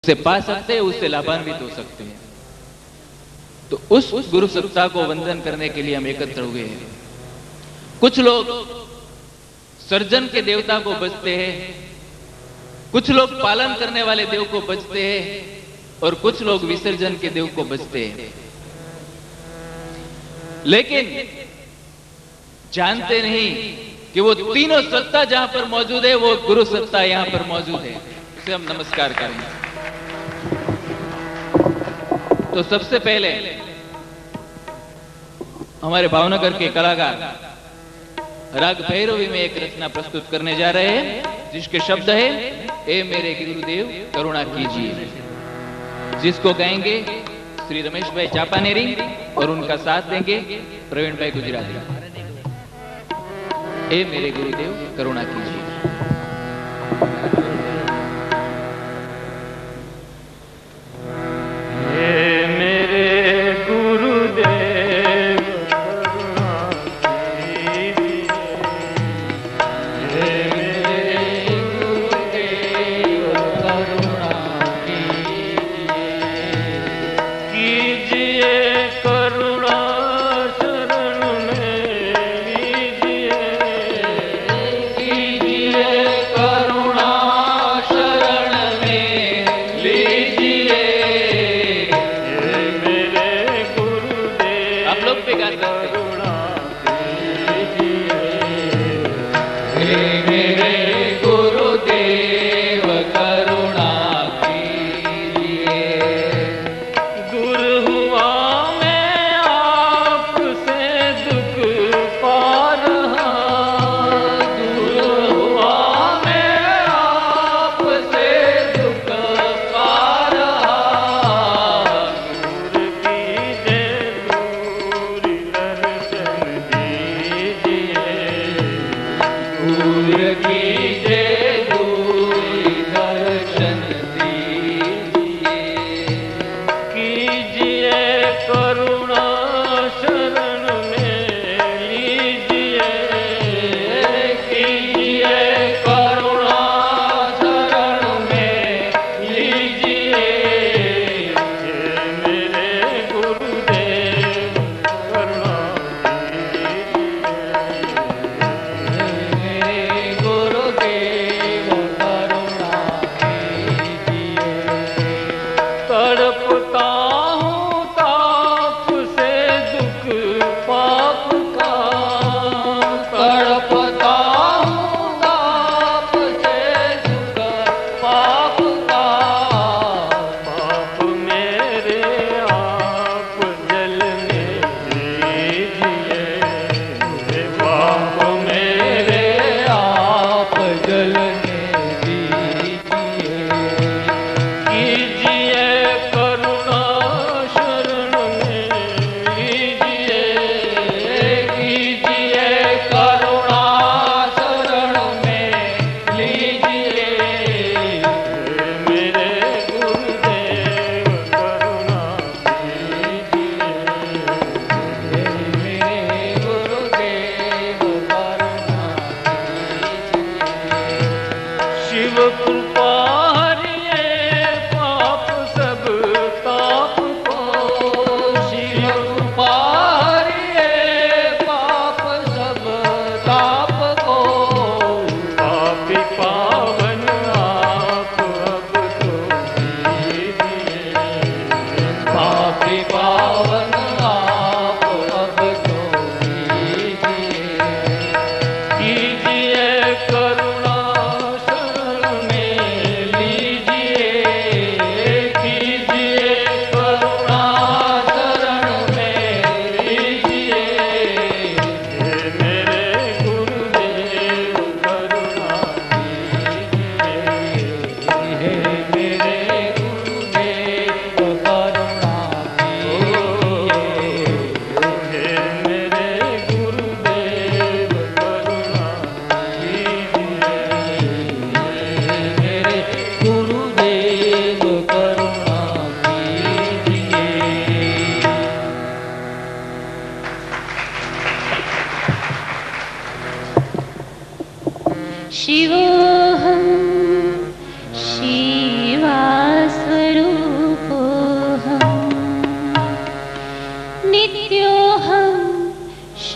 से पा सकते हैं, उससे लाभान्वित हो सकते हैं। तो उस गुरु सत्ता को वंदन करने के लिए हम एकत्र हुए हैं। कुछ लोग सर्जन के देवता को भजते हैं, कुछ लोग पालन करने वाले देव को भजते हैं और कुछ लोग विसर्जन के देव को भजते हैं। लेकिन जानते नहीं कि वो तीनों सत्ता जहां पर मौजूद है वो गुरु सत्ता यहां पर मौजूद है। उसे हम नमस्कार करेंगे। तो सबसे पहले हमारे भावनगर के कलाकार राग भैरवी में एक रचना प्रस्तुत करने जा रहे हैं, जिसके शब्द है ए मेरे गुरुदेव करुणा कीजिए, जिसको गाएंगे श्री रमेश भाई चापानेरी और उनका साथ देंगे प्रवीण भाई गुजराती। ए मेरे गुरुदेव करुणा कीजिए। करुणा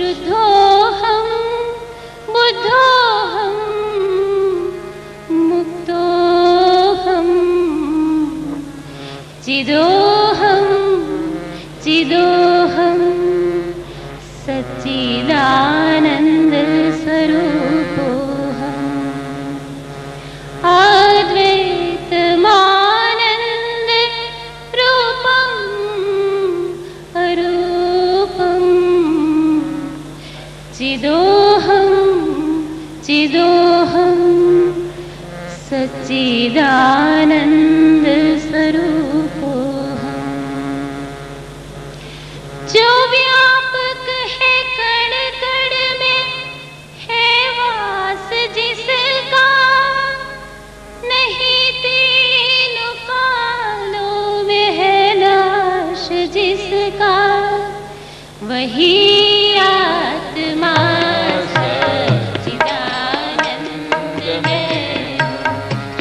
शुद्धोऽहं बुद्धोऽहं मुक्तोऽहं चिदोऽहं चिदोऽहं सच्चिदानन्दस्वरूपोऽहम् अद्वैतमानन्द रूपम् अरूपम् चिदोऽहं चिदोऽहं सच्चिदानन्दस्वरूपोऽहम् जो व्यापक है कण कण में है वास जिसका नहीं तीनों कालों में है नाश जिसका वही आत्मा सच्चिदानंद में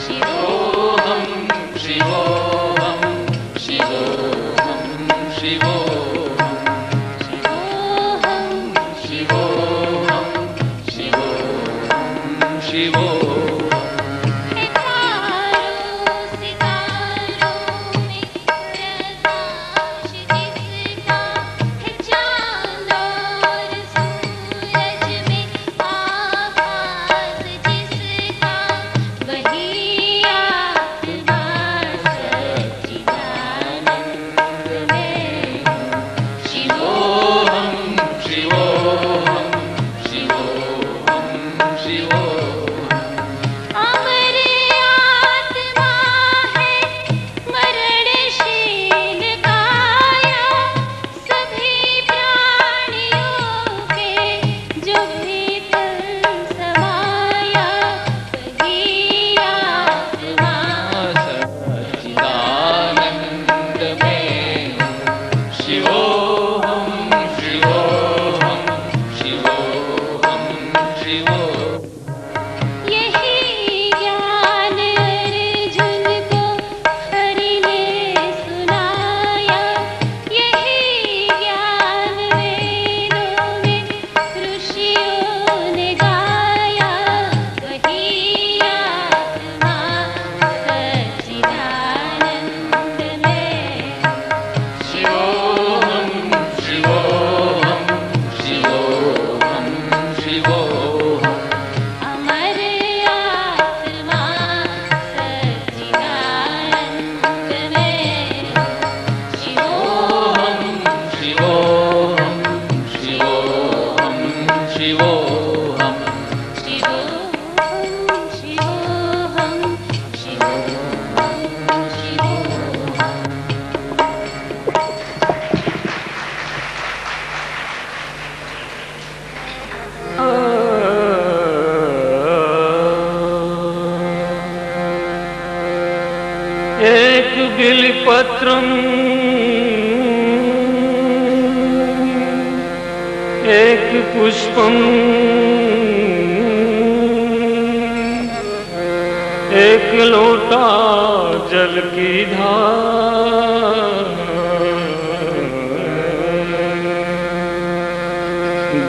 शिवोऽहं शिवोऽहं शिवोऽहं शिवोऽहं शिवोऽहं शिवोऽहं शिवोऽहं सितारों सितारों में प्रकाश जिसका है चांद और सूरज में आकाश जिसका वही आत्मा सच्चिदानंद में शिवोऽहं शिवोऽहं शिवोऽहं शिवोऽहं अमर आत्मा है मरणशील काया सभी प्राणियों के जो भीतर समाया वही आत्मा सच्चिदानंद में शिवोऽहं शिवोऽहं शिवोऽहं शिवोऽहं यही ज्ञान अर्जुन को हरि ने सुनाया यही ज्ञान वेदों में ऋषियों ने गाया वही आत्मा सच्चिदानंद में शिवोऽहं शिवोऽहं शिवोऽहं शिवोऽहं अमर आत्मा सच्चिदानंद में शिवोऽहं शिवोऽहं शिवोऽहं शिवोऽहं शिवोऽहं शिवोऽहं शिवोऽहं शिवोऽहं एक बिल्पत्रम् एक पुष्पम् एक लोटा जल की धार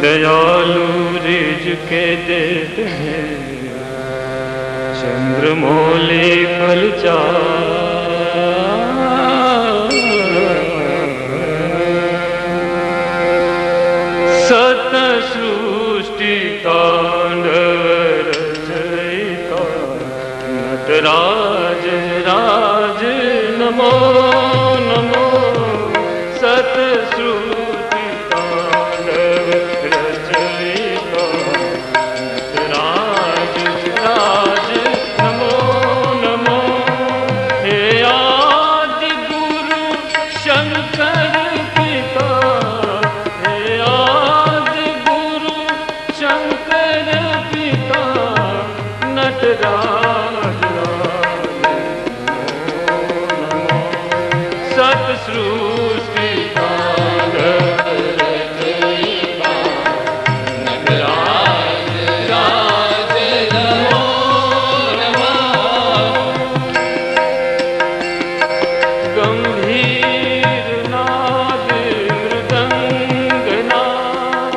दयालु रिझ के देते हैं चंद्रमौली फलचार सत सृष्टि तांडव रचयिता नटराज राज नमो नमो सत सृष्टि तांडव रचयिता नटराज राज नमो नमो हे आदि गुरु शंकर पिता हे आदि गुरु शंकर पिता नटराज सत सृष्टि तांडव रचयिता नटराज राज नमो नमः गंभीर नाद मृदंग नाद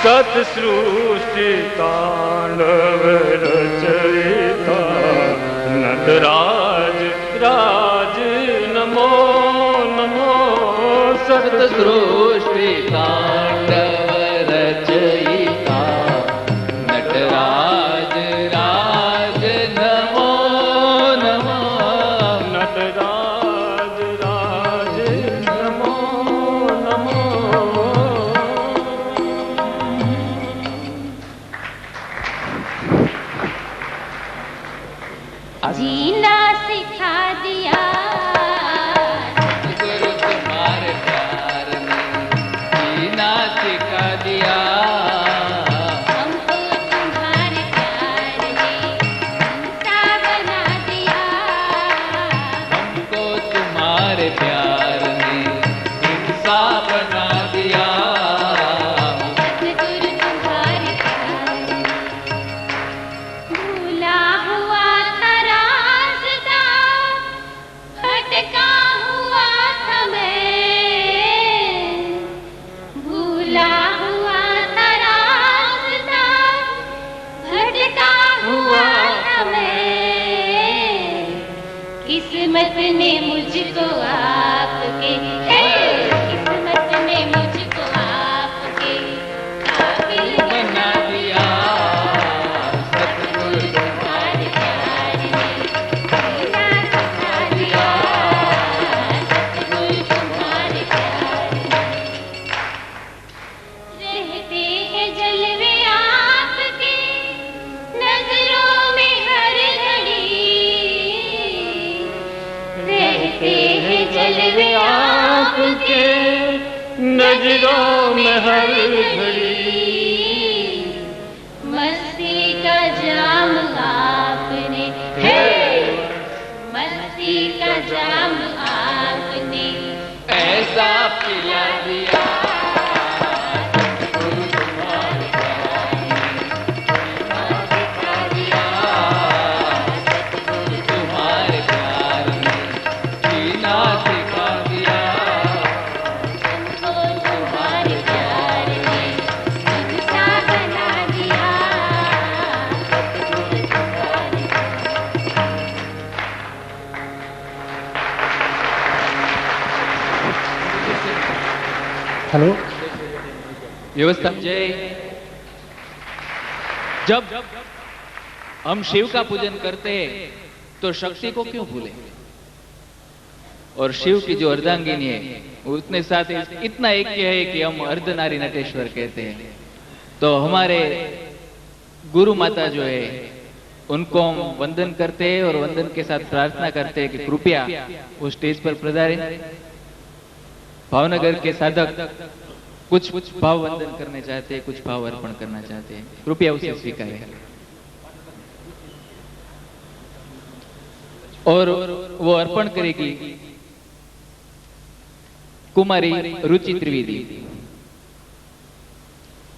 सृष्टि तांडव रचयिता नटराज राज नमो नमो सृष्टि तांडव रचयिता नटराज राज नमो नमो नटराज राज नमो नमो जीना सिखा दिया गुरु तुम्हारे प्यार ने जीना सिखा दिया हमको तुम्हारे प्यार ने इंसान बना दिया हमको तुम्हारे प्यार ने इंसान बना दिया सतगुरु तुम्हारे प्यार भूला हुआ था रास्ता भटका हुआ था मैं भूला हुआ था रास्ता भटका हुआ था मैं किस्मत ने मुझको आपके किस्मत ने मुझको आपके काबिल बना दिया सतगुरु तुम्हारे प्यार ने जीना सिखा दिया सतगुरु तुम्हारे प्यार ने रहते हैं जलवे आपके नजरों में हर घड़ी रहते हैं जलवे आपके नजरों में हर घड़ी मस्ती का जाम आपने मस्ती का जाम आपने ऐसा पिला दिया गुरु तुम्हारे प्यार ने सिखा दिया सतगुरु तुम्हारे प्यार ने जीना सिखा दिया हमको तुम्हारे प्यार ने इंसान बना दिया सतगुरु तुम्हारे हेलो व्यवस्था जय। जब हम शिव का पूजन करते हैं तो शक्ति को क्यों भूले, और शिव की जो अर्धांगिनी है उतने साथ इतना ऐक्य है कि हम अर्धनारी नटेश्वर कहते हैं। तो हमारे गुरु माता जो है उनको हम वंदन करते हैं और वंदन के साथ प्रार्थना करते हैं कि कृपया वो स्टेज पर पधारें। भावनगर के साधक कुछ भाव वंदन करने चाहते हैं, कुछ भाव अर्पण करना चाहते हैं, कृपया उसे स्वीकारें। और वो अर्पण करेगी कुमारी रुचि त्रिवेदी।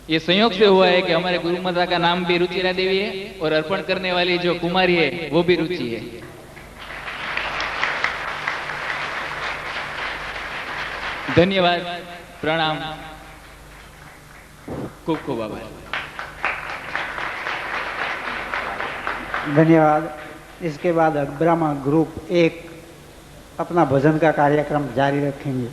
ये संयोग से हुआ है कि हमारे गुरु माता का नाम भी रुचिरा देवी है और अर्पण करने वाली जो कुमारी है वो भी रुचि है। धन्यवाद, प्रणाम, खूब खूब आभार। धन्यवाद। इसके बाद ब्रह्मा ग्रुप 1 अपना भजन का कार्यक्रम जारी रखेंगे।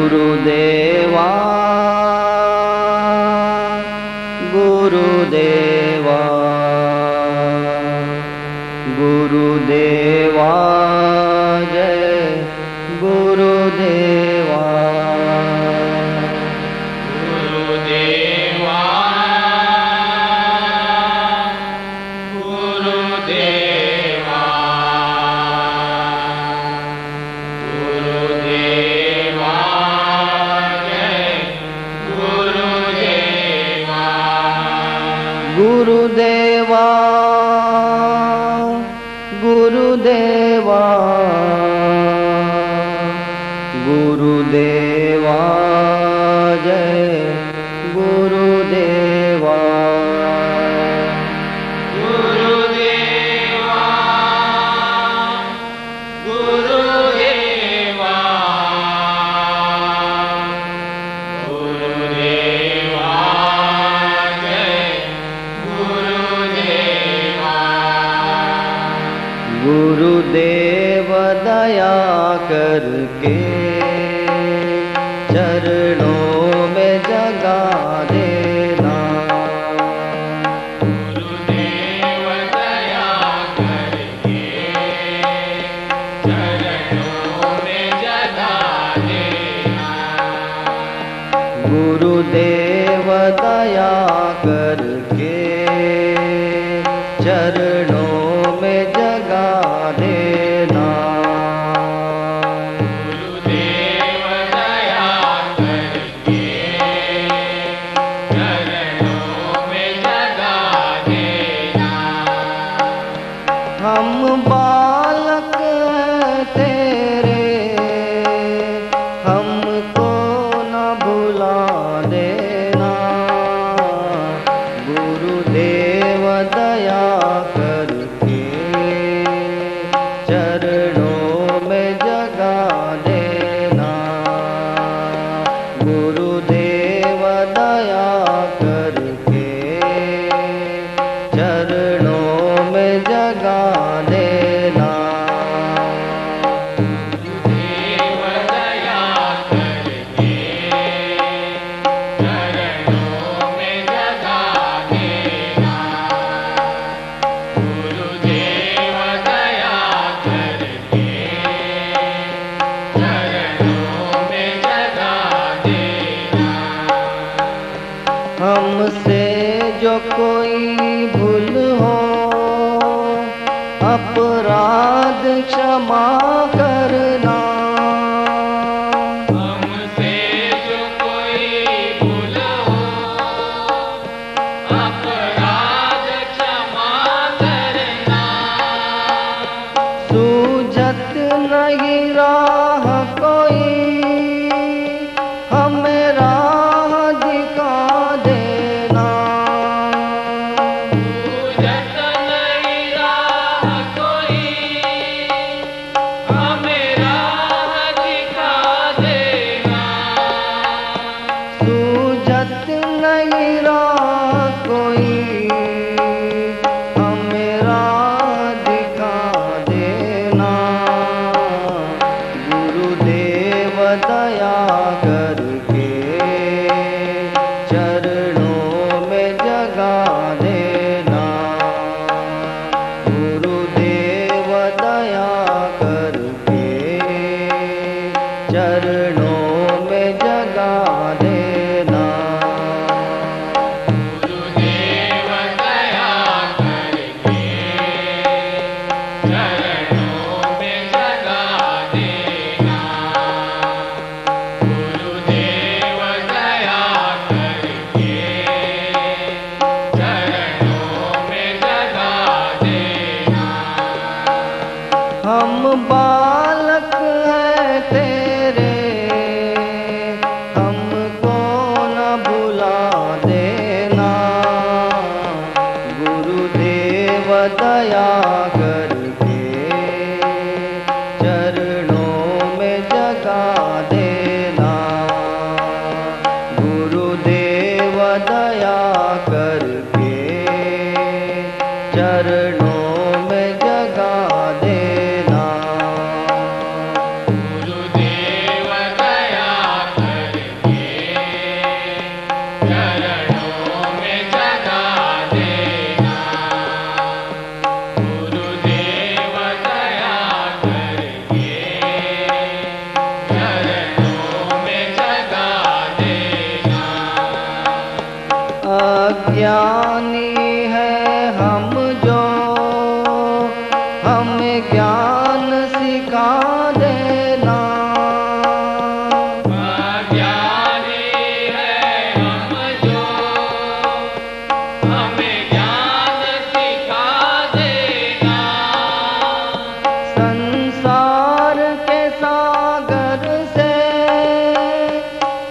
गुरुदेवा गुरुदेवा गुरुदेवा जय गुरुदेवा गुरुदेवा गुरुदेवा गुरुदेवा जय गुरुदेवा गुरुदेवा गुरुदेवा गुरुदेवा जय गुरुदेवा गुरुदेवा गुरुदेवा गुरुदेवा जय गुरुदेवा गुरुदेव दया करके चरणों में जगा देना गुरुदेव दया करके चरणों में जगा देना गुरुदेव दया करके चरणों में जगा देना गुरुदेव दया करके चरणों में जगा देना हम बालक तेरे हमको न भुला देना गुरुदेव दया करके चरणों में जगा देना गुरुदेव दया करके चरणों में जगा देना गुरुदेव दया करके चरणों में जगा देना गुरुदेव दया करके चरणों में जगा देना हमसे जो कोई भूल हो अपराध क्षमा करना हमसे जो कोई भूल हो अपराध क्षमा करना सूझत नहीं राह कोई हमें राह दिखा देना सूझत नहीं राह कोई हमें राह दिखा देना सूझत नहीं राह कोई हमें राह दिखा देना गुरुदेव दया करके चरणों में जगा देना गुरुदेव दया करके चरणों में जगा देना अज्ञानी है हम जो, हमें ज्ञान सिखा देना। अज्ञानी है हम जो, हमें ज्ञान सिखा देना। संसार के सागर से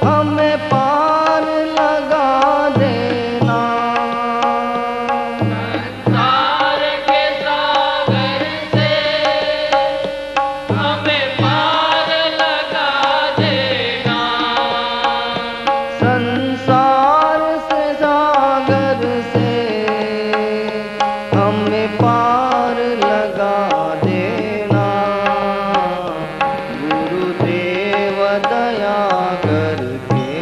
हमें पार लगा देना। संसार के सागर से हमें पार लगा देना। संसार से सागर से हमें पार लगा देना। गुरुदेव दया करके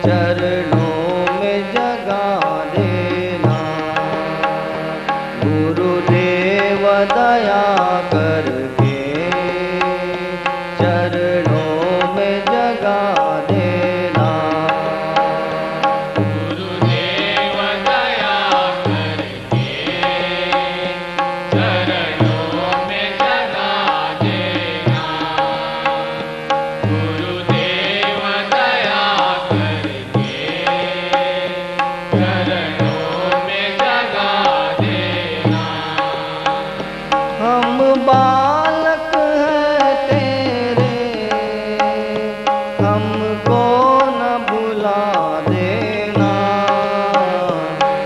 चरणों में जगा देना। गुरुदेव दया करके चरणों में जगा देना। गुरुदेव दया करके चरणों में जगा देना। गुरुदेव दया करके चरणों में जगा देना। हम बालक हैं तेरे, हमको न भुला देना।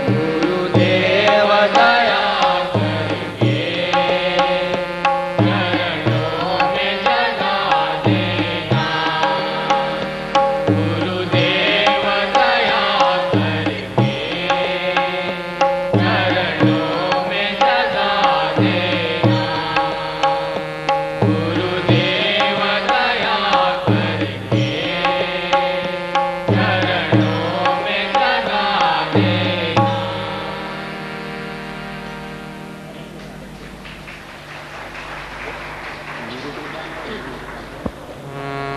गुरुदेव दया करके चरणों में जगा देना। गुरुदेव दया करके चरणों में जगा देना। गुरुदेव दया करके चरणों में जगा देना।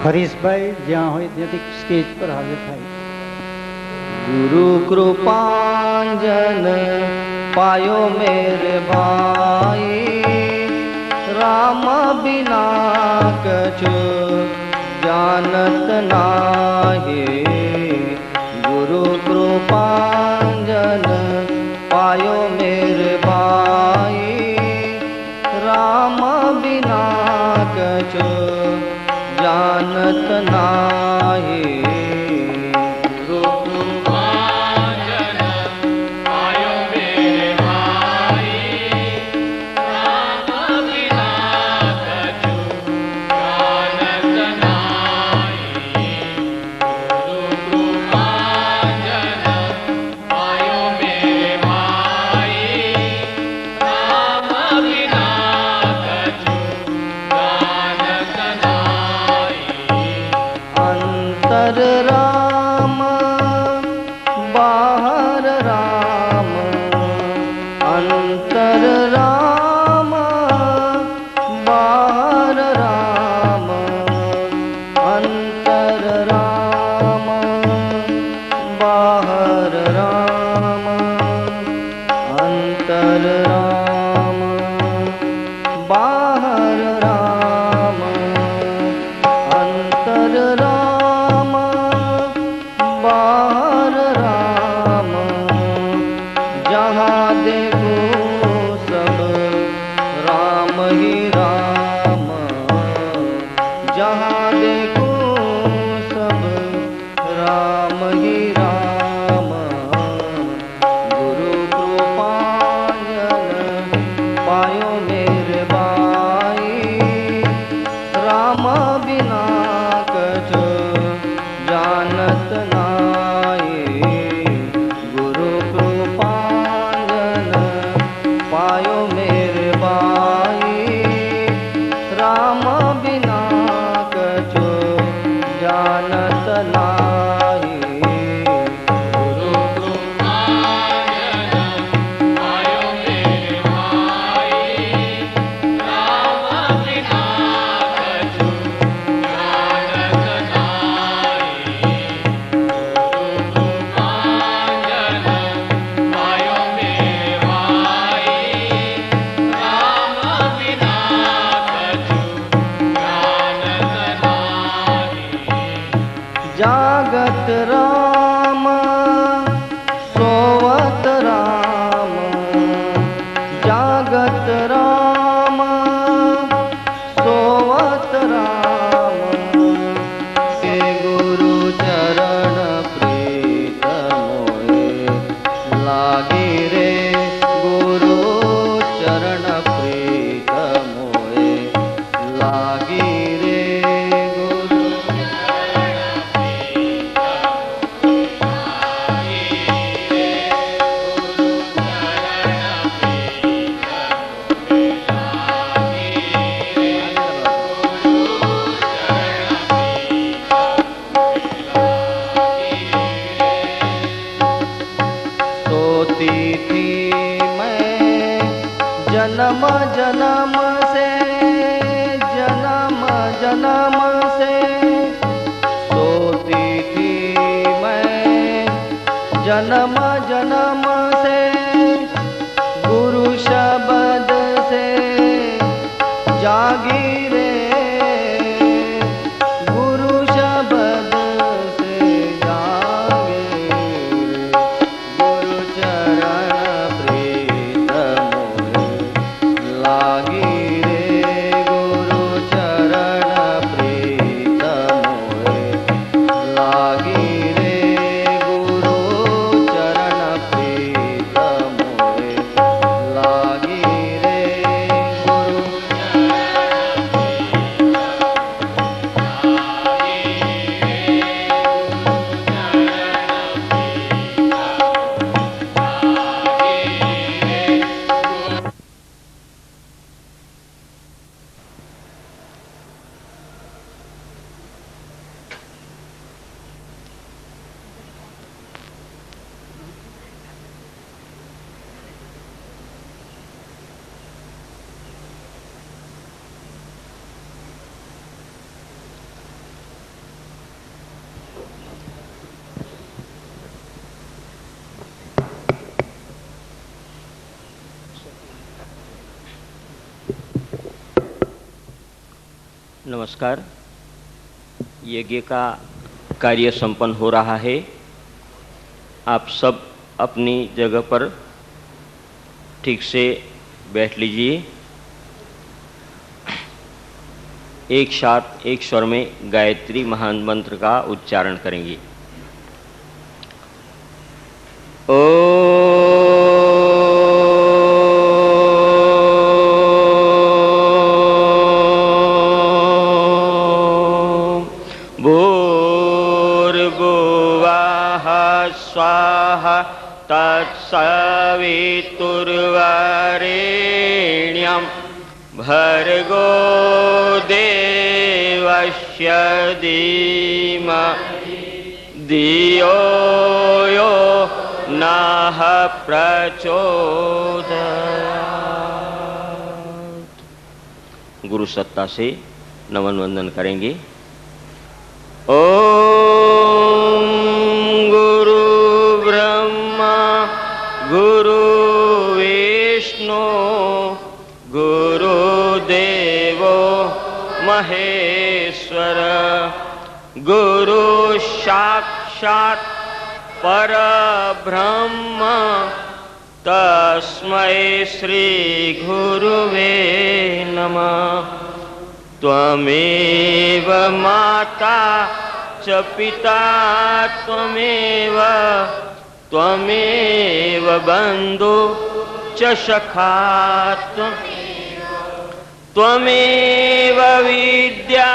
હરીશભાઈ જ્યાં હોય ત્યાંથી સ્ટેજ પર હાજર થાય. गुरु कृपांजन पायो मेरे भाई, राम बिना कछु जानत नाही। गुरु कृपांजन पायो मेरे भाई, राम बिना कछु जानत नाही। कृपांजन आयो मेरे भाई, राम बिना कछु जानत नाही। गुरु कृपांजन आयो मेरे भाई, राम बिना कछु जानत नाही। अंतर राम बाहर राम, अंतर राम बाहर राम, अंतर राम बाहर राम, अंतर राम बाहर राम, अंतर राम बाहर राम। जहाँ देखो सब राम ही राम, जहाँ देखो सब राम ही राम। गुरु कृपांजन पायो मेरे भाई, राम बिना कछु जानत नाही। गुरु कृपांजन पायो मेरे भाई, राम बिना कछु जानत नाही। गुरु कृपांजन आयो मेरे भाई, राम बिना कछु जानत नाही। जागत राम सोवत राम, जागत राम सोवत राम, के गुरु चरण प्रीत मोहे लागी रे, गुरु चरण प्रीत मोहे लागी रे, गुरु सोती थी मैं जन्म जन्म से, जन्म जन्म से सोती थी मैं जन्म जन्म से, गुरु शब्द से जागी रे, गुरु शब्द से जागे रे, गुरु चरण प्रीत मोहे लागी रे, गुरु चरण प्रीत मोहे लागी रे, गुरु चरण प्रीत मोहे लागी रे, गुरु नमस्कार। यज्ञ का कार्य संपन्न हो रहा है। आप सब अपनी जगह पर ठीक से बैठ लीजिए। एक साथ एक स्वर में गायत्री महान मंत्र का उच्चारण करेंगे। स्वाहा तत्सवितुर्वरेण्यं भर्गो देवस्य धीमहि धियो यो नः प्रचोदयात्। गुरु सत्ता से नमन वंदन करेंगे। ओम गुरु ब्रह्मा गुरु विष्णु गुरुदेवो महेश्वर गुरु साक्षात् परब्रह्म तस्मै श्री गुरुवे नमः। त्वमेव माता च पिता त्वमेव बन्धु च सखा त्वमेव विद्या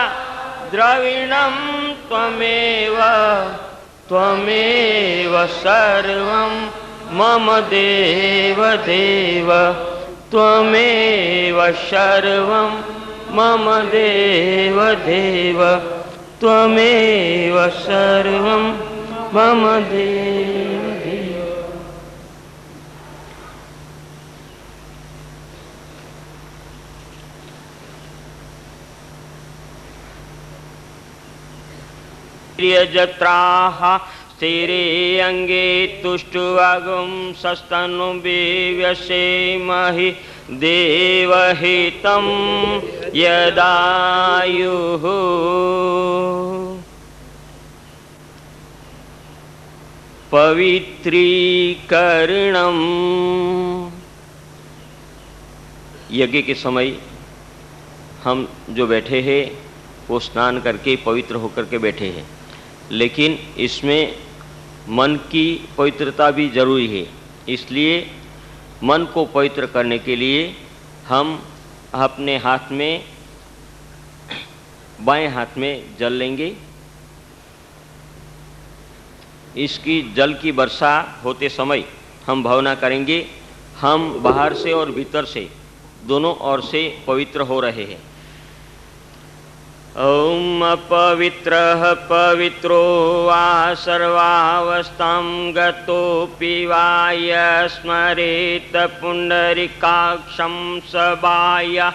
द्रविणं त्वमेव सर्वं मम देव त्वमेव सर्वं मम देव त्वमेव सर्वं मम देव जत्राः स्थिरे अंगे तुष्टुवागुं सस्तनु विव्यसेमहि देवहितं यदायुः। पवित्रीकरणम। यज्ञ के समय हम जो बैठे हैं वो स्नान करके पवित्र होकर के बैठे हैं, लेकिन इसमें मन की पवित्रता भी जरूरी है। इसलिए मन को पवित्र करने के लिए हम अपने हाथ में, बाएं हाथ में जल लेंगे। इसकी जल की वर्षा होते समय हम भावना करेंगे हम बाहर से और भीतर से दोनों ओर से पवित्र हो रहे हैं। ओम अपवित्रः पवित्रो वा सर्वावस्थां गतोऽपि वा स्मरेत पुंडरीकाक्षं सबायाभ्यन्तरः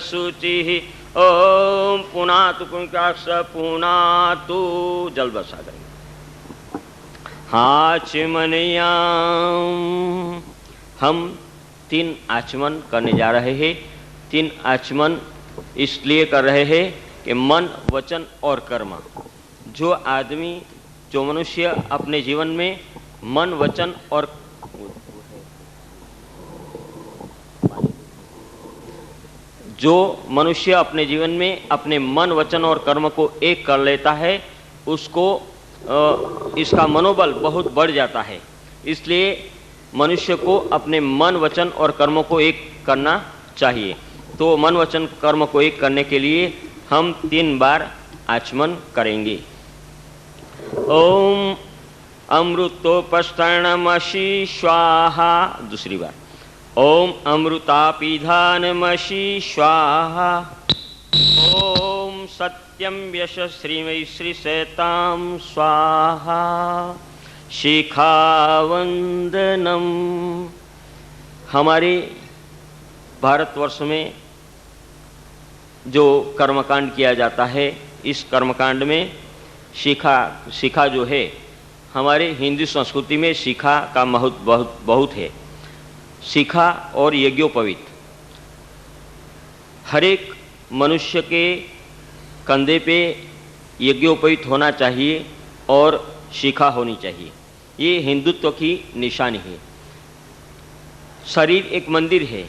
शुचिः। ओम पुनातु पुण्यकाक्ष पुनातु। जल वर्षा करेंगे। आचमनयाम। हम 3 आचमन करने जा रहे हैं। 3 आचमन इसलिए कर रहे हैं कि मन, वचन और कर्म, जो आदमी, जो मनुष्य अपने जीवन में मन, वचन और अपने जीवन में अपने मन, वचन और कर्म को एक कर लेता है, उसको इसका मनोबल बहुत बढ़ जाता है। इसलिए मनुष्य को अपने मन, वचन और कर्म को एक करना चाहिए। तो मन, वचन, कर्म को एक करने के लिए हम 3 बार आचमन करेंगे। ओम अमृतोपस्तरणमसि स्वाहा। दूसरी बार ओम अमृतापिधानमसि स्वाहा। ओम सत्यम यशस्श्रीमयी श्रीशैतां स्वाहा। शिखावंदनम। हमारे भारतवर्ष में जो कर्मकांड किया जाता है, इस कर्मकांड में शिखा जो है, हमारे हिंदू संस्कृति में शिखा का महत्व बहुत है। शिखा और यज्ञोपवीत हर एक मनुष्य के कंधे पे यज्ञोपवीत होना चाहिए और शिखा होनी चाहिए। ये हिंदुत्व की निशानी है। शरीर एक मंदिर है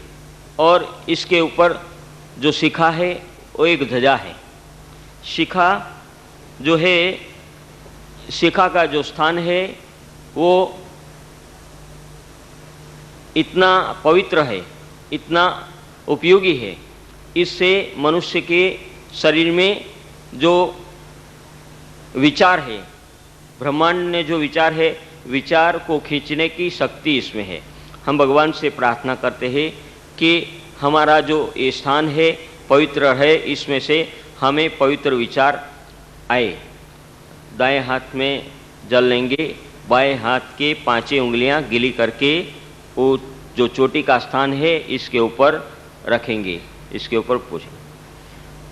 और इसके ऊपर जो शिखा है वो एक ध्वजा है। शिखा जो है, शिखा का जो स्थान है वो इतना पवित्र है, इतना उपयोगी है। इससे मनुष्य के शरीर में जो विचार है, ब्रह्मांड ने जो विचार है, विचार को खींचने की शक्ति इसमें है। हम भगवान से प्रार्थना करते हैं कि हमारा जो ये स्थान है पवित्र है, इसमें से हमें पवित्र विचार आए। दाएं हाथ में जल लेंगे, बाएं हाथ के 5 उंगलियां गीली करके वो जो चोटी का स्थान है इसके ऊपर रखेंगे, इसके ऊपर पूछें।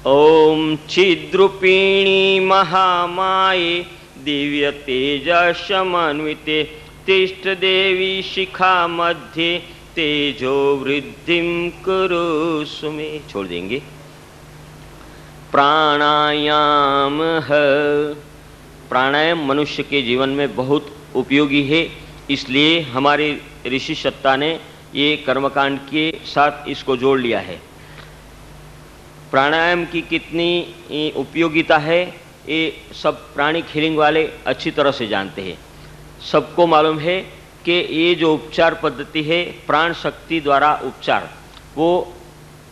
ओम छिद्रूपिणी महामाये दिव्य तेजस्मन्विते तिष्ठ देवी शिखा मध्य तेजो वृद्धिम कुरु सुमे। छोड़ देंगे। प्राणायाम है। प्राणायाम मनुष्य के जीवन में बहुत उपयोगी है, इसलिए हमारे ऋषि सत्ता ने ये कर्मकांड के साथ इसको जोड़ लिया है। प्राणायाम की कितनी उपयोगिता है ये सब प्राणिक हीलिंग वाले अच्छी तरह से जानते हैं। सबको मालूम है कि ये जो उपचार पद्धति है प्राण शक्ति द्वारा उपचार, वो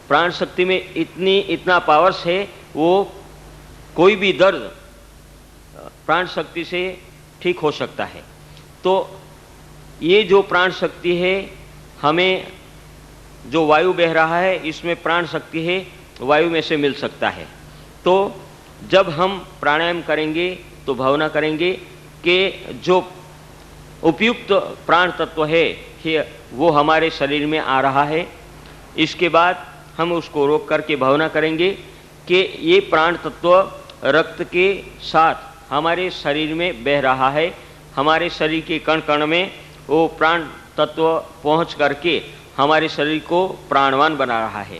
प्राण शक्ति में इतना पावर्स है, वो कोई भी दर्द प्राण शक्ति से ठीक हो सकता है। तो ये जो प्राण शक्ति है, हमें जो वायु बह रहा है इसमें प्राण शक्ति है, वायु में से मिल सकता है। तो जब हम प्राणायाम करेंगे तो भावना करेंगे कि जो उपयुक्त प्राण तत्व है वो हमारे शरीर में आ रहा है। इसके बाद हम उसको रोक करके भावना करेंगे कि ये प्राण तत्व रक्त के साथ हमारे शरीर में बह रहा है। हमारे शरीर के कण कण में वो प्राण तत्व पहुंच करके हमारे शरीर को प्राणवान बना रहा है।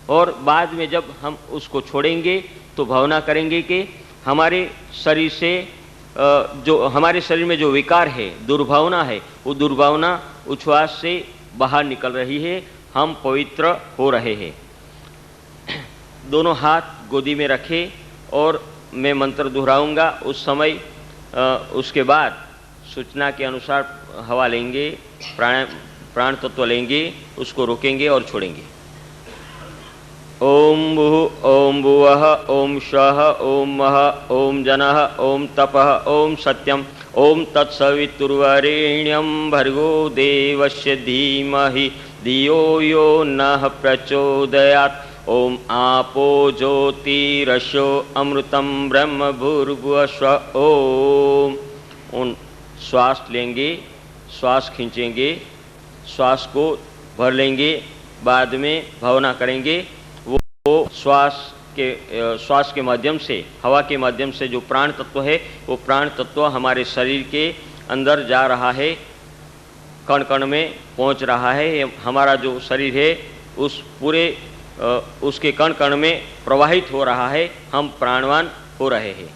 और बाद में जब हम उसको छोड़ेंगे तो भावना करेंगे कि हमारे शरीर से जो हमारे शरीर में जो विकार है, दुर्भावना है, वो दुर्भावना उच्छ्वास से बाहर निकल रही है, हम पवित्र हो रहे हैं। दोनों हाथ गोदी में रखें और मैं मंत्र दोहराऊंगा। उस समय उसके बाद सूचना के अनुसार हवा लेंगे, प्राण तत्व लेंगे, उसको रोकेंगे और छोड़ेंगे। ओम भूः ओम भुवः ओम स्वः ओम महः ओम जनः ओम तपः ओम सत्यम ओम तत्सवितुर्वरेण्यं भर्गो देवस्य धीमहि धियो यो नः प्रचोदयात्। ओम आपो ज्योतिरसो अमृतम ब्रह्म भूर्भुवस्सुः। ओम श्वास लेंगे, श्वास खींचेंगे, श्वास को भर लेंगे, बाद में भावना करेंगे वो श्वास के माध्यम से, हवा के माध्यम से जो प्राण तत्व है, वो प्राण तत्व हमारे शरीर के अंदर जा रहा है, कण कण में पहुंच रहा है। हमारा जो शरीर है उस पूरे उसके कण कण में प्रवाहित हो रहा है, हम प्राणवान हो रहे हैं।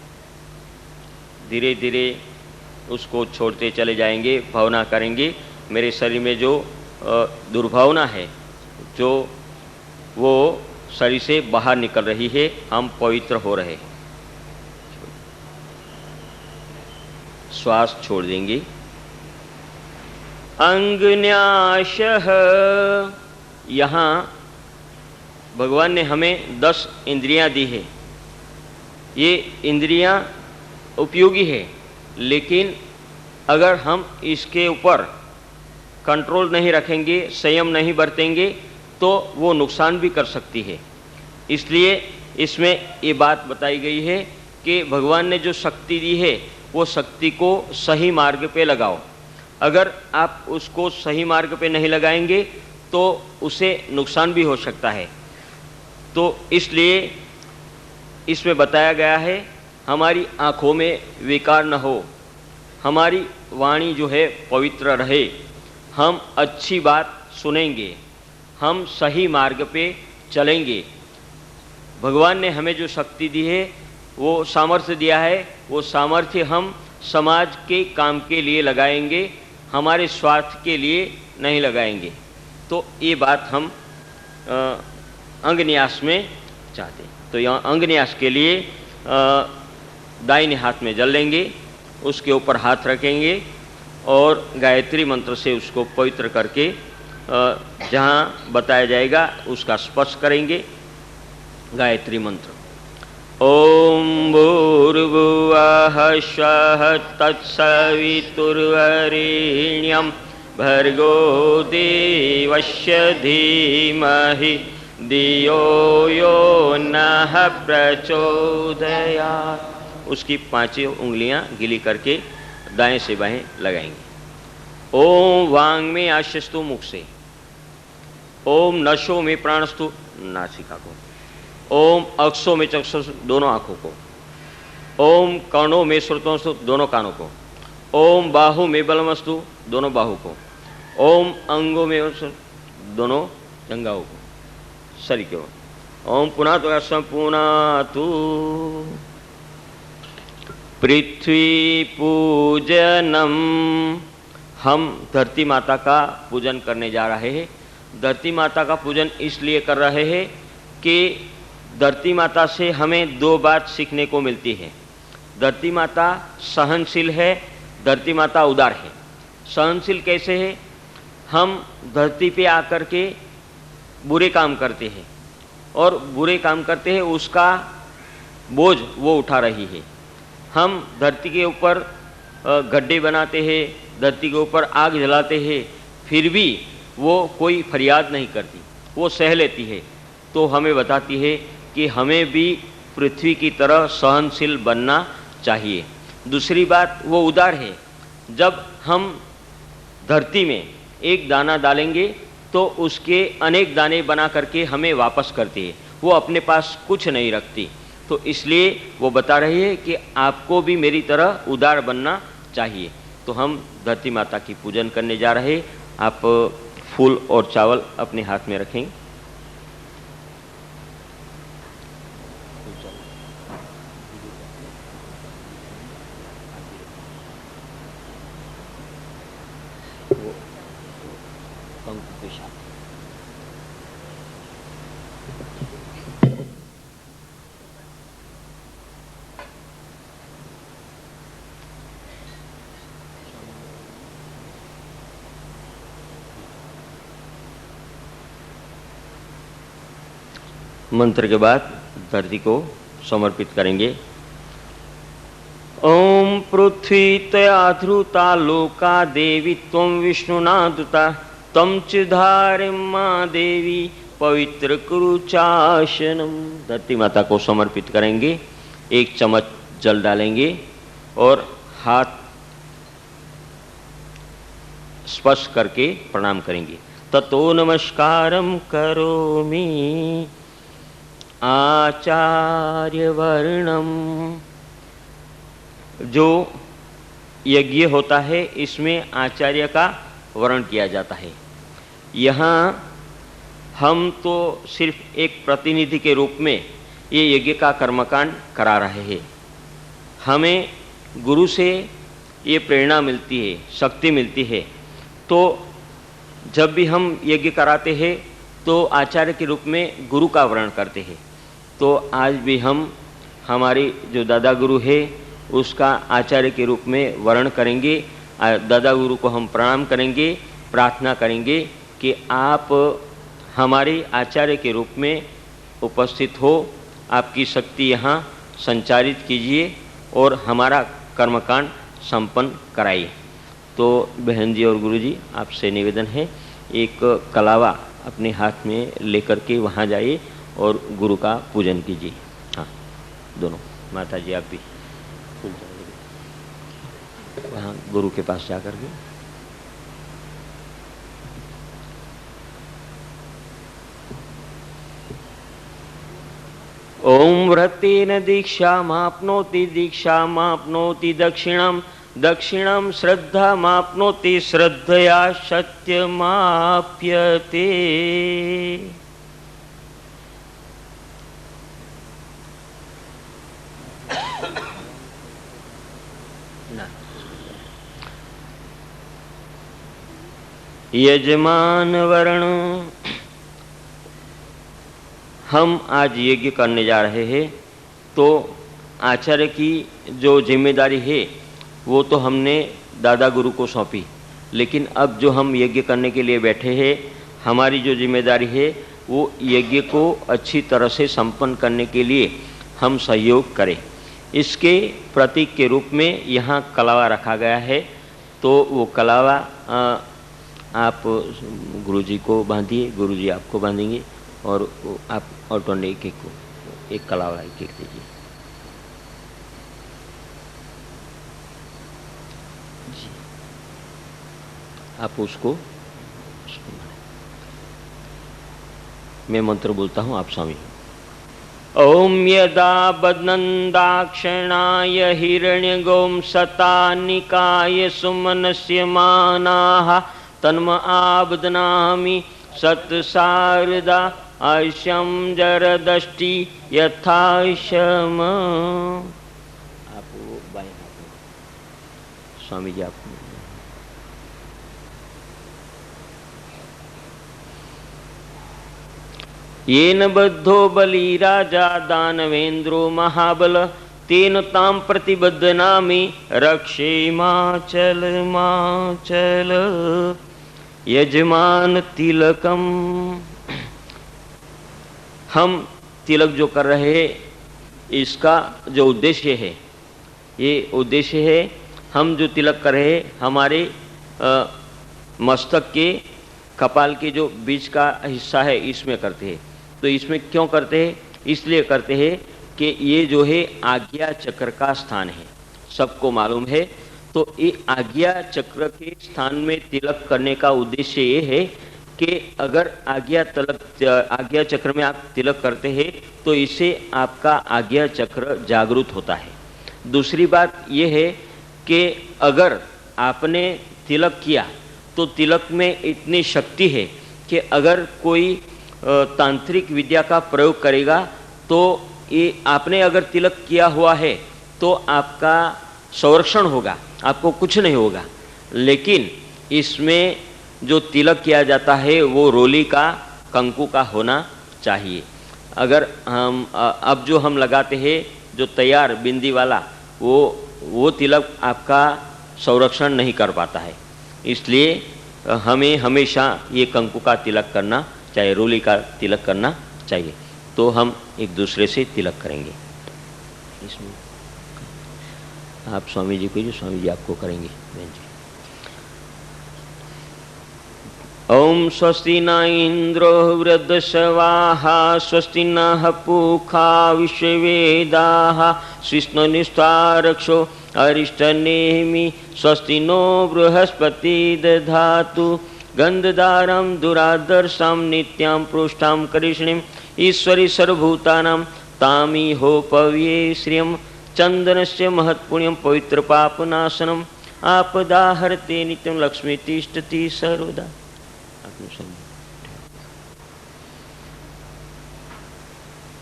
धीरे धीरे उसको छोड़ते चले जाएंगे, भावना करेंगे मेरे शरीर में जो दुर्भावना है, जो वो शरीर से बाहर निकल रही है, हम पवित्र हो रहे हैं। श्वास छोड़ देंगे। अंगन्यासः, यहाँ भगवान ने हमें 10 इंद्रियां दी है। ये इंद्रियां उपयोगी है, लेकिन अगर हम इसके ऊपर कंट्रोल नहीं रखेंगे, संयम नहीं बरतेंगे, तो वो नुकसान भी कर सकती है। इसलिए इसमें ये बात बताई गई है कि भगवान ने जो शक्ति दी है, वो शक्ति को सही मार्ग पे लगाओ। अगर आप उसको सही मार्ग पे नहीं लगाएंगे तो उसे नुकसान भी हो सकता है। तो इसलिए इसमें बताया गया है हमारी आँखों में विकार न हो, हमारी वाणी जो है पवित्र रहे, हम अच्छी बात सुनेंगे, हम सही मार्ग पे चलेंगे। भगवान ने हमें जो शक्ति दी है, वो सामर्थ्य दिया है, वो सामर्थ्य हम समाज के काम के लिए लगाएंगे, हमारे स्वार्थ के लिए नहीं लगाएंगे। तो ये बात हम अंगन्यास में चाहते हैं। तो यहाँ अंगन्यास के लिए दाहिने हाथ में जल लेंगे, उसके ऊपर हाथ रखेंगे और गायत्री मंत्र से उसको पवित्र करके जहाँ बताया जाएगा उसका स्पर्श करेंगे। गायत्री मंत्र ओम भूर्भुवः स्वः तत्सवितुर्वरेण्यं भर्गो देवस्य धीमहि धियो यो नः प्रचोदयात्। उसकी 5 उंगलियां गीली करके दाएं से बाएं लगाएंगे। ओम वांग में आश्यस्तु मुख से, ओम नशो में प्राणस्तु नासिका को, ओम अक्षो में चक्षुस्तु दोनों आंखों को, ओम कर्णों में श्रुतोस्तु दोनों कानों को, ओम बाहु में बलमस्तु दोनों बाहु को, ओम अंगों में दोनों जंघाओं को, शरीर के ओम पुनः तो संपूर्णातु। पृथ्वी पूजनम, हम धरती माता का पूजन करने जा रहे हैं। धरती माता का पूजन इसलिए कर रहे हैं कि धरती माता से हमें 2 बात सीखने को मिलती है। धरती माता सहनशील है, धरती माता उदार है। सहनशील कैसे है? हम धरती पे आकर के बुरे काम करते हैं और बुरे काम करते हैं, उसका बोझ वो उठा रही है। हम धरती के ऊपर गड्ढे बनाते हैं, धरती के ऊपर आग जलाते हैं, फिर भी वो कोई फरियाद नहीं करती, वो सह लेती है। तो हमें बताती है कि हमें भी पृथ्वी की तरह सहनशील बनना चाहिए। दूसरी बात, वो उदार है। जब हम धरती में एक दाना डालेंगे तो उसके अनेक दाने बना करके हमें वापस करती है, वो अपने पास कुछ नहीं रखती। तो इसलिए वो बता रही है कि आपको भी मेरी तरह उदार बनना चाहिए। तो हम धरती माता की पूजन करने जा रहे हैं। आप फूल और चावल अपने हाथ में रखेंगे। वो पंक्ति के साथ मंत्र के बाद धरती को समर्पित करेंगे। ओम पृथ्वी तयाधृता लोका देवी त्वं विष्णुनादुता तम चिधारिमा देवी पवित्र कुरु चाशनम। धरती माता को समर्पित करेंगे। 1 चम्मच जल डालेंगे और हाथ स्पर्श करके प्रणाम करेंगे। ततो नमस्कारम करोमि आचार्य वर्णम। जो यज्ञ होता है इसमें आचार्य का वर्ण किया जाता है। यहाँ हम तो सिर्फ एक प्रतिनिधि के रूप में ये यज्ञ का कर्मकांड करा रहे हैं। हमें गुरु से ये प्रेरणा मिलती है, शक्ति मिलती है। तो जब भी हम यज्ञ कराते हैं तो आचार्य के रूप में गुरु का वर्ण करते हैं। तो आज भी हम हमारे जो दादा गुरु है उसका आचार्य के रूप में वर्ण करेंगे। दादा गुरु को हम प्रणाम करेंगे, प्रार्थना करेंगे कि आप हमारे आचार्य के रूप में उपस्थित हो, आपकी शक्ति यहाँ संचारित कीजिए और हमारा कर्मकांड संपन्न कराइए। तो बहन जी और गुरु जी आपसे निवेदन है, एक कलावा अपने हाथ में लेकर के वहाँ जाइए और गुरु का पूजन कीजिए। हाँ, दोनों माता जी आप भी वहाँ गुरु के पास जाकर के ओम व्रतेन दीक्षामाप्नोति दीक्षामाप्नोति दक्षिणम दक्षिणम श्रद्धामाप्नोति श्रद्धया सत्यमाप्यते। यजमान वर्ण हम आज यज्ञ करने जा रहे हैं। तो आचार्य की जो जिम्मेदारी है वो तो हमने दादा गुरु को सौंपी, लेकिन अब जो हम यज्ञ करने के लिए बैठे हैं, हमारी जो जिम्मेदारी है वो यज्ञ को अच्छी तरह से संपन्न करने के लिए हम सहयोग करें। इसके प्रतीक के रूप में यहाँ कलावा रखा गया है। तो वो कलावा आप गुरुजी को बांधिए, गुरुजी आपको बांधेंगे और आप ऑटोने एक को एक कलावा एक दीजिए। आप उसको, मैं मंत्र बोलता हूँ, आप स्वामी। ओम यदा बदनंदाक्षणाय हिरण्यगोम सतानिकाय सुमनस्य मानाः तन्म आबदनामि सत्सारदा आयशम जरदष्टि यथाशम। आप बाएं हाथ में स्वामी जी आप येन बद्धो बलि राजा दानवेन्द्रो महाबल तेन ताम प्रतिबद्धनामि रक्षे माचल माचल। यजमान तिलकम। हम तिलक जो कर रहे हैं इसका जो उद्देश्य है, ये उद्देश्य है हम जो तिलक कर रहे हैं हमारे मस्तक के कपाल के जो बीच का हिस्सा है इसमें करते हैं। तो इसमें क्यों करते हैं? इसलिए करते हैं कि ये जो है आज्ञा चक्र का स्थान है, सबको मालूम है। तो ये आज्ञा चक्र के स्थान में तिलक करने का उद्देश्य ये है कि अगर आज्ञा चक्र में आप तिलक करते हैं तो इससे आपका आज्ञा चक्र जागृत होता है। दूसरी बात ये है कि अगर आपने तिलक किया तो तिलक में इतनी शक्ति है कि अगर कोई तांत्रिक विद्या का प्रयोग करेगा तो ये आपने अगर तिलक किया हुआ है तो आपका संरक्षण होगा, आपको कुछ नहीं होगा। लेकिन इसमें जो तिलक किया जाता है वो रोली का, कंकु का होना चाहिए। अगर हम अब जो हम लगाते हैं जो तैयार बिंदी वाला, वो तिलक आपका संरक्षण नहीं कर पाता है। इसलिए हमें हमेशा ये कंकु का तिलक करना चाहिए, रोली का तिलक करना चाहिए। तो हम एक दूसरे से तिलक करेंगे। इसमें आप स्वामी जी को, जो स्वामी जी आपको करेंगे। बहन जी, ओम स्वस्ति न इंद्रो वृद्धस्वाहा स्वस्ति नः पूषा विश्ववेदाः शिष्णुनिष्ठारक्षो अरिष्टनेमि स्वस्ति नो बृहस्पति दधातु गंधधारं दुरादर्शां नित्यां पृष्ठां करिष्णीं ईश्वरी सर्वभूतानां तामी हो पव्ये श्रियं चंदनस्य महत्पुण्यं पवित्र पापनाशनम् आपदाहरते नित्यं लक्ष्मी तिष्ठति सर्वदा।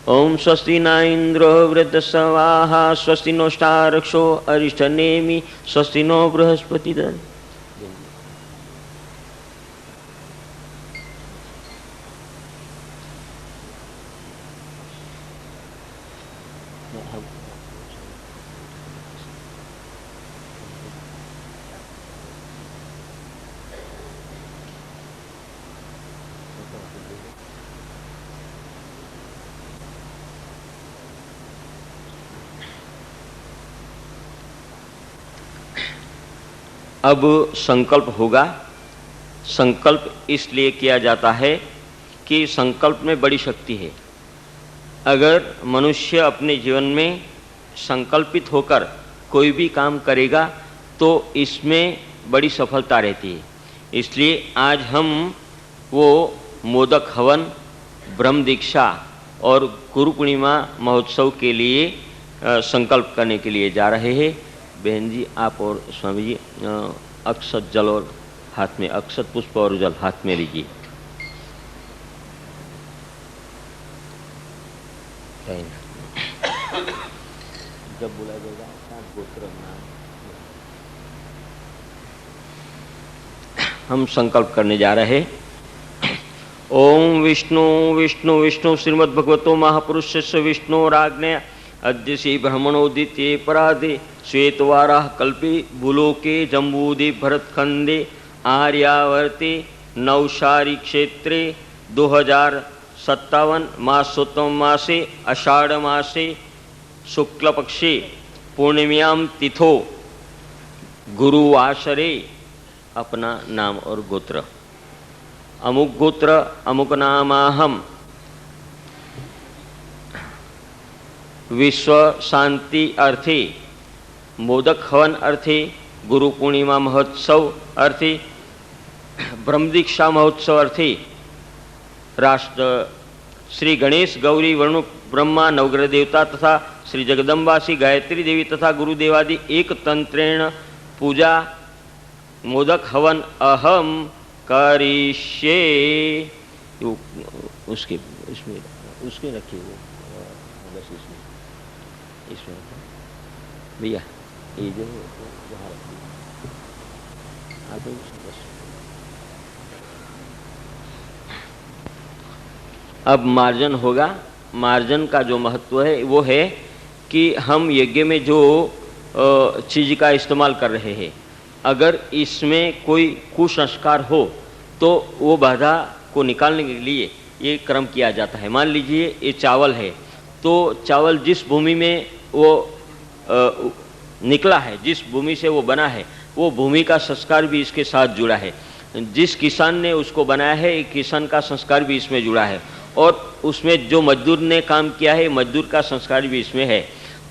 ओम स्वस्ति न इंद्रो वृद्धस्वाहा स्वस्ति नोष्टारक्षो अरिष्टनेमि स्वस्ति नो बृहस्पति दधातु। अब संकल्प होगा। संकल्प इसलिए किया जाता है कि संकल्प में बड़ी शक्ति है। अगर मनुष्य अपने जीवन में संकल्पित होकर कोई भी काम करेगा तो इसमें बड़ी सफलता रहती है। इसलिए आज हम वो मोदक हवन, ब्रह्म दीक्षा और गुरु पूर्णिमा महोत्सव के लिए संकल्प करने के लिए जा रहे हैं। बहन जी, आप और स्वामी जी अक्षत जल और हाथ में, अक्षत पुष्प और जल हाथ में लीजिए। जब बुलाया जाएगा गोत्र नाम हम संकल्प करने जा रहे हैं। ओम विष्णु विष्णु विष्णु श्रीमद्भगवतो महापुरुष विष्णुराज्ञया अद्य श्री ब्रह्मणोदित्ये परादे श्वेतवाराह कल्पे भूलोके जम्बूदे भरतखंडे आर्यावर्ते नवसारी क्षेत्रे 2057 मासोत्तम मासे आषाढ़ मासे शुक्ल पक्षे पूर्णिम्यां तिथो गुरुवासरे अपना नाम और गोत्र। अमुक गोत्र अमुक नामाहम विश्व शांति अर्थे मोदक हवन अर्थे गुरु पूर्णिमा महोत्सव अर्थे ब्रह्म दीक्षा महोत्सव अर्थे राष्ट्र श्री गणेश गौरी वरुण ब्रह्मा नवग्रह देवता तथा श्री जगदम्बा श्री गायत्री देवी तथा गुरुदेवादि एक तंत्रेण पूजा मोदक हवन अहम करिष्ये। उसके इसमें उसके रखिए वो बस इसमें भैया ये जो वहाँ रखिए बस। अब मार्जन होगा। मार्जन का जो महत्व है वो है कि हम यज्ञ में जो चीज़ का इस्तेमाल कर रहे हैं, अगर इसमें कोई कुसंस्कार हो तो वो बाधा को निकालने के लिए ये क्रम किया जाता है। मान लीजिए ये चावल है, तो चावल जिस भूमि में वो निकला है, जिस भूमि से वो बना है, वो भूमि का संस्कार भी इसके साथ जुड़ा है। जिस किसान ने उसको बनाया है, एक किसान का संस्कार भी इसमें जुड़ा है, और उसमें जो मजदूर ने काम किया है, मजदूर का संस्कार भी इसमें है।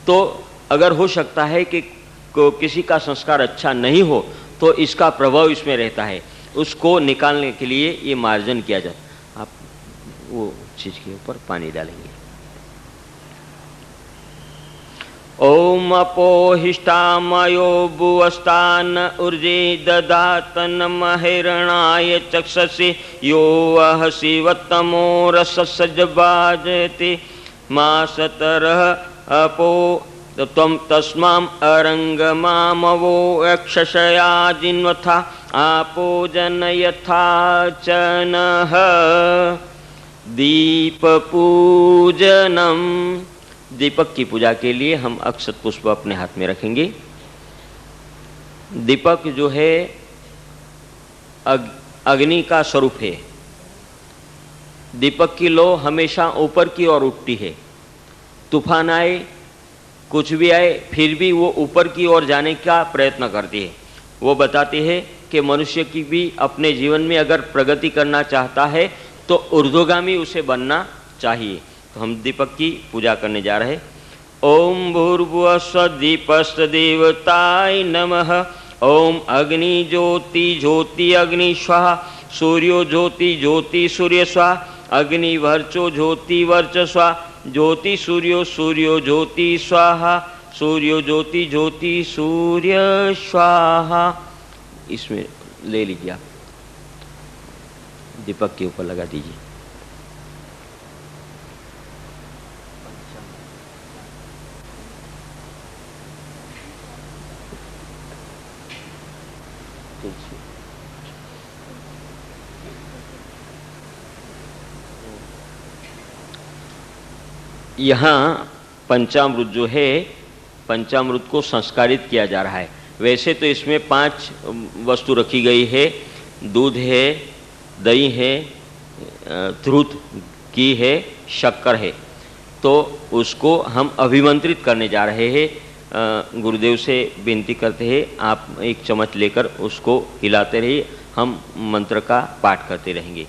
तो अगर हो सकता है कि किसी का संस्कार अच्छा नहीं हो तो इसका प्रभाव इसमें रहता है, उसको निकालने के लिए ये मार्जन किया जाता। आप वो चीज़ के ऊपर पानी डालेंगे। ओम अपोहिष्टामयो भुवस्तान ऊर्जे ददातन महिरणाय चक्षसे यो वह शिवतमो रससज्जबाजते मासतरः अपो त्वं तस्माम् अरंगमामवो यक्षशया जिन्वथा आपोजन यथाचनः दीप पूजनम। दीपक की पूजा के लिए हम अक्षत पुष्प अपने हाथ में रखेंगे। दीपक जो है अग्नि का स्वरूप है। दीपक की लौ हमेशा ऊपर की ओर उठती है। तूफान आए, कुछ भी आए, फिर भी वो ऊपर की ओर जाने का प्रयत्न करती है। वो बताती है कि मनुष्य की भी अपने जीवन में अगर प्रगति करना चाहता है तो ऊर्ध्वगामी उसे बनना चाहिए। तो हम दीपक की पूजा करने जा रहे हैं। ओम भूर्भुवः स्वः दीपस्तु देवताय नमः। ओम अग्नि ज्योति ज्योति अग्नि स्वाहा। सूर्यो ज्योति ज्योति सूर्य स्वाहा। अग्नि वर्चो ज्योति वर्च स्वाहा। ज्योति सूर्यो सूर्यो ज्योति स्वाहा। सूर्यो ज्योति ज्योति सूर्य स्वाहा। इसमें ले लीजिए, आप दीपक के ऊपर लगा दीजिए। यहाँ पंचामृत जो है, पंचामृत को संस्कारित किया जा रहा है। वैसे तो इसमें 5 वस्तु रखी गई है। दूध है, दही है, धृत घी है, शक्कर है। तो उसको हम अभिमंत्रित करने जा रहे हैं। गुरुदेव से विनती करते हैं, आप एक चम्मच लेकर उसको हिलाते रहिए, हम मंत्र का पाठ करते रहेंगे।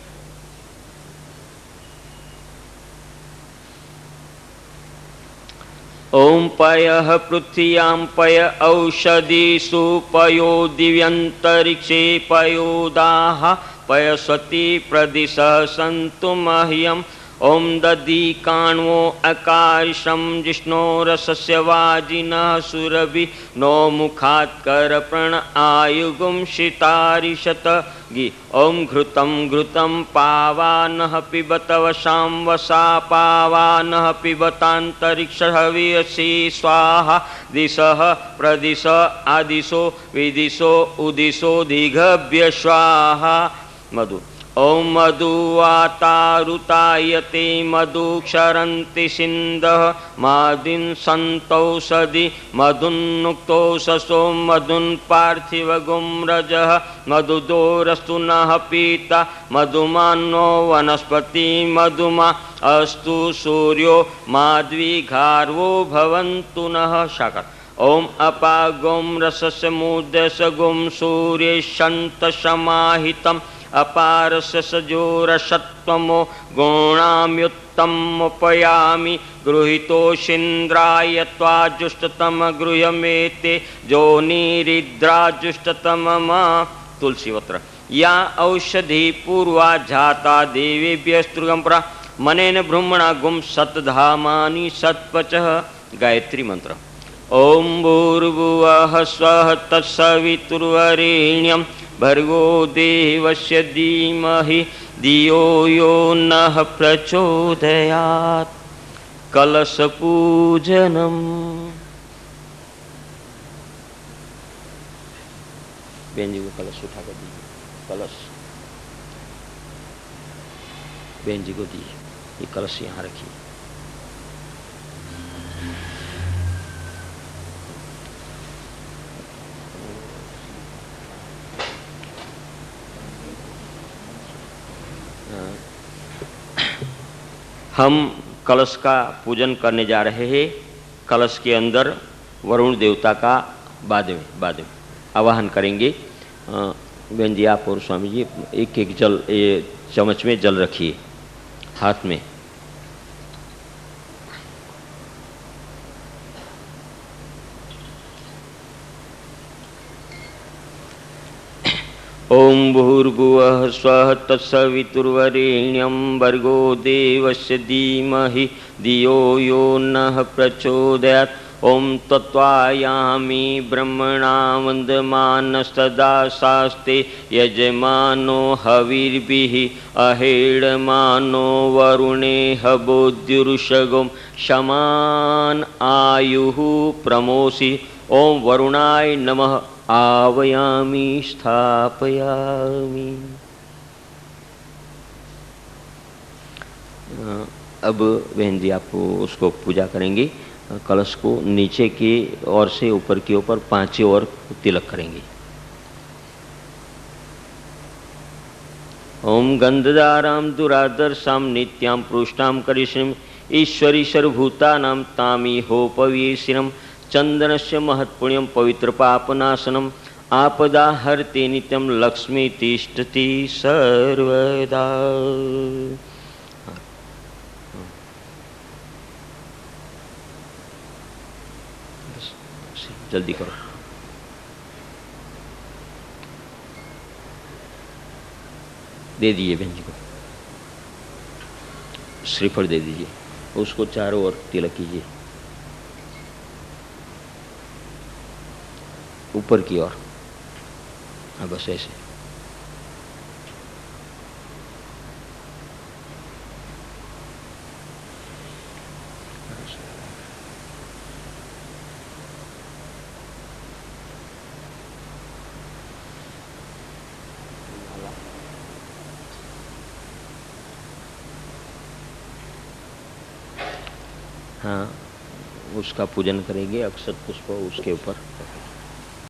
ओम पयः पृथ्व्यां पय औषधिषु पयो दिव्यन्तरिक्षे पयोदाः पयस्वती प्रदिशः सन्तु मह्यम्। ओम दधि काण्वो अकाशं जिष्णोरसस्य वाजिनः सुरभि नो मुखात् करप्रण आयुगुं शितारिषत गि। ओम घृतं घृतं पावानः पिबत वशां वसा पावानः पिबतान्तरिक्ष हविषि स्वाहा। दिशः प्रदिश आदिशो विदिशो उदिशो दिघभ्य स्वाहा। मधु ओम मधु वातारुतायते मधु क्षरन्ति सिन्धः मादिन सन्तौषधि मधुन्नुक्तो ससो मधुन् पार्थिवगुं रजः मधुदोरस्तु नः पीता मधुमानो वनस्पति मधुमा अस्तु सूर्यो माद्विघार्वो भवन्तु नः शाकः। ओम अपागों रसस्य मुदस्य गुं सूर्ये शन्तसमाहितम् अपारस्य सजोरसत्वमो गुणाम्युत्तमुपयामि गृहीतोषीन्द्राय त्वाजुष्टतम गृह्यमेते जोनिरिद्राजुष्टतममा। तुलसीवत्र या औषधि पूर्वा जाता देवेभ्यस्तृगं प्रा मनेन ब्रह्मणा गुं सतधामानि सत्पचः। गायत्री मंत्र। ओम भूर्भुवः स्वः तत्सवितुर्वरेण्यं भर्गो देवस्य धीमहि धियो यो नः प्रचोदयात्। कलश पूजनम। बहन जी को कलश उठा कर दीजिए। कलश बहन जी को दीजिए। ये कलश यहाँ रखिए। हम कलश का पूजन करने जा रहे हैं। कलश के अंदर वरुण देवता का बाद में आवाहन करेंगे। बहन जी आप और स्वामी जी एक एक जल, ये चम्मच में जल रखिए हाथ में। ओम भूर्भुवः स्वः तत्सवितुर्वरेण्यं भर्गो देवस्य धीमहि धियो यो नः प्रचोदयात्। ओम तत्त्वायामि ब्रह्मणा वन्दमानस्तदा शास्ते यजमानो हविर्भिः अहेडमानो वरुणे हबोद्युरुषगों शमान आयुः प्रमोषि। ओम वरुणाय नमः आवयामी स्थापयामी। अब बहन जी आप उसको पूजा करेंगी, कलश को नीचे की ओर से ऊपर की ओर 5 ओर तिलक करेंगी। ओम गंधदारां दुरादर्शां नित्यां पृष्ठां करिष्णीं ईश्वरी सर्वभूतानां तामी होपवीशिरं चंदनस्य महत्पुण्यं पवित्र पापनाशनम आपदा हरते नित्यं लक्ष्मी तिष्ठति सर्वदा। जल्दी करो। दे दीजिए बहन जी को, श्रीफल दे दीजिए, उसको चारों ओर तिलक कीजिए ऊपर की ओर। हाँ बस ऐसे। हाँ उसका पूजन करेंगे, अक्षत पुष्प उसके ऊपर